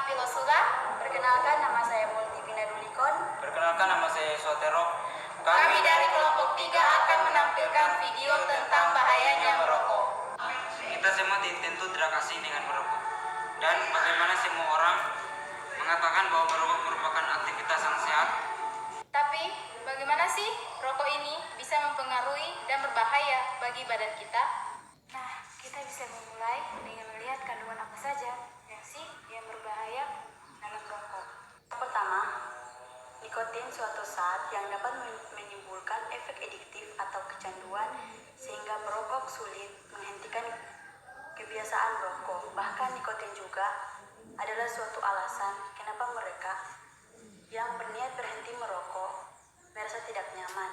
Pilosula. Perkenalkan, nama saya Multivina Dulikon. Perkenalkan, nama saya Sotero. Kami dari kelompok 3 akan menampilkan video tentang bahayanya merokok. Kita semua tentu tidak asing dengan merokok. Dan bagaimana semua orang mengatakan bahwa merokok merupakan aktivitas yang sehat. Tapi, bagaimana sih rokok ini bisa mempengaruhi dan berbahaya bagi badan kita? Nah, kita bisa memulai dengan melihat kandungan apa saja yang berbahaya dalam rokok. Pertama, nikotin suatu zat yang dapat menimbulkan efek adiktif atau kecanduan sehingga perokok sulit menghentikan kebiasaan merokok. Bahkan nikotin juga adalah suatu alasan kenapa mereka yang berniat berhenti merokok merasa tidak nyaman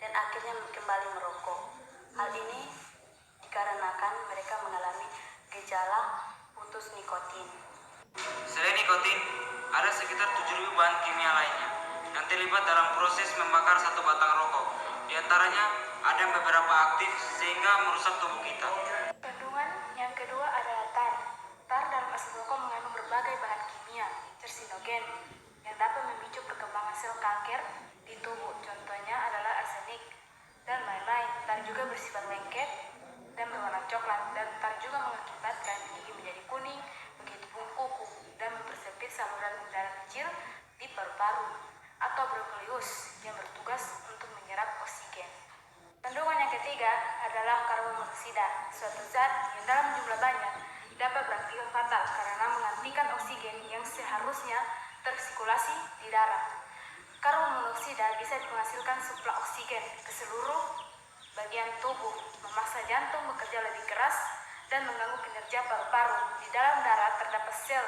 dan akhirnya kembali merokok. Hal ini dikarenakan mereka mengalami gejala putus nikotin. Selain nikotin, ada sekitar 7.000 bahan kimia lainnya yang terlibat dalam proses membakar satu batang rokok. Di antaranya ada beberapa aktif sehingga merusak tubuh kita. Kandungan yang kedua adalah tar. Tar dalam asap rokok mengandung berbagai bahan kimia karsinogen yang dapat memicu perkembangan sel kanker di tubuh. Contohnya adalah arsenik dan lain-lain. Tar juga bersifat lengket dan berwarna coklat, dan tar juga mengakibatkan gigi menjadi kuning, begitu pun kuku, dan mempersempit saluran udara kecil di paru-paru atau bronkiolius yang bertugas untuk menyerap oksigen. Kandungan yang ketiga adalah karbon monoksida, suatu zat yang dalam jumlah banyak dapat berakibat fatal karena menghentikan oksigen yang seharusnya tersirkulasi di darah. Karbon monoksida bisa menghasilkan suplai oksigen ke seluruh bagian tubuh, memaksa jantung bekerja lebih keras, dan mengganggu kinerja paru-paru. Di dalam darah terdapat sel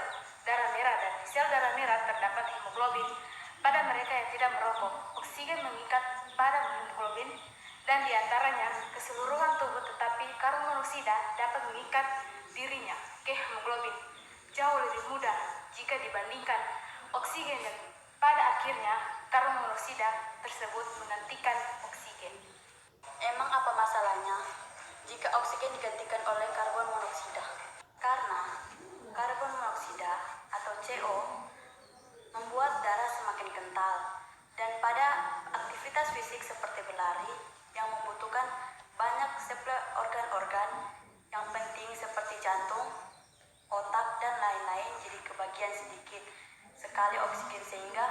darah merah, dan di sel darah merah terdapat hemoglobin. Pada mereka yang tidak merokok, oksigen mengikat pada hemoglobin dan diantaranya keseluruhan tubuh, tetapi karbon monoksida dapat mengikat dirinya ke hemoglobin jauh lebih mudah jika dibandingkan oksigen, dan pada akhirnya karbon monoksida tersebut menggantikan oksigen. Emang apa masalahnya jika oksigen digantikan oleh karbon monoksida? Karena karbon monoksida atau CO membuat darah semakin kental, dan pada aktivitas fisik seperti berlari yang membutuhkan banyak suplai organ-organ yang penting seperti jantung, otak, dan lain-lain jadi kebagian sedikit sekali oksigen sehingga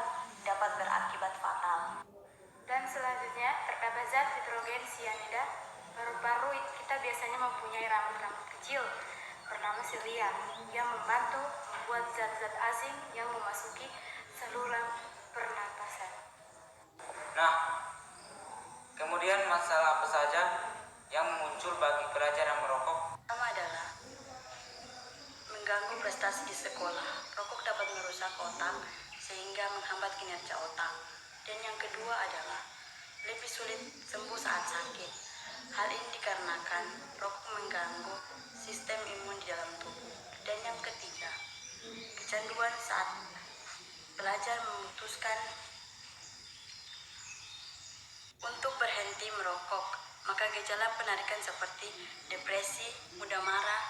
dapat berakibat fatal. Dan selanjutnya terdapat zat hidrogen sianida. Paru-paru kita biasanya mempunyai rambut-rambut kecil bernama silia yang membantu membuat zat-zat asing yang memasuki saluran pernapasan. Nah, kemudian masalah apa saja yang muncul bagi pelajar yang merokok? Pertama adalah mengganggu prestasi di sekolah. Rokok dapat merusak otak sehingga menghambat kinerja otak. Dan yang kedua adalah lebih sulit sembuh saat sakit. Hal ini dikarenakan rokok mengganggu sistem imun di dalam tubuh. Dan yang ketiga, kecanduan saat pelajar memutuskan untuk berhenti merokok. Maka gejala penarikan seperti depresi, mudah marah,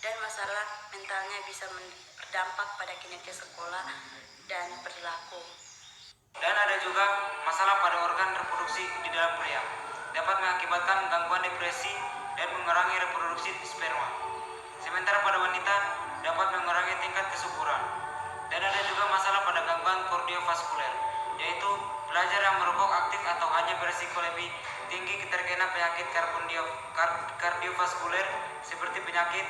dan masalah mentalnya bisa berdampak pada kinerja sekolah dan perilaku. Dan ada juga masalah pada organ reproduksi di dalam pria. Dapat mengakibatkan gangguan depresi dan mengurangi reproduksi sperma. Sementara pada wanita dapat mengurangi tingkat kesuburan. Dan ada juga masalah pada gangguan kardiovaskuler, yaitu pelajar yang merokok aktif atau hanya berisiko lebih tinggi terkena penyakit kardiovaskuler seperti penyakit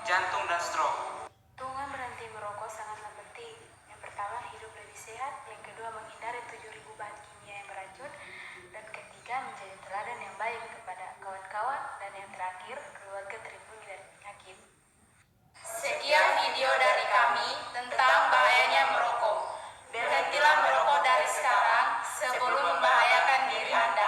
jantung dan stroke. Keuntungan berhenti merokok sangatlah penting. Yang pertama, hidup lebih sehat. Yang kedua, menghindari 7.000 bahan kimia yang beracun. Dan ketiga, menjadi teladan yang baik kepada kawan-kawan. Dan yang terakhir, keluarga terlindungi dari penyakit. Sekian video dari kami tentang bahayanya merokok. Berhentilah merokok dari sekarang sebelum membahayakan diri Anda.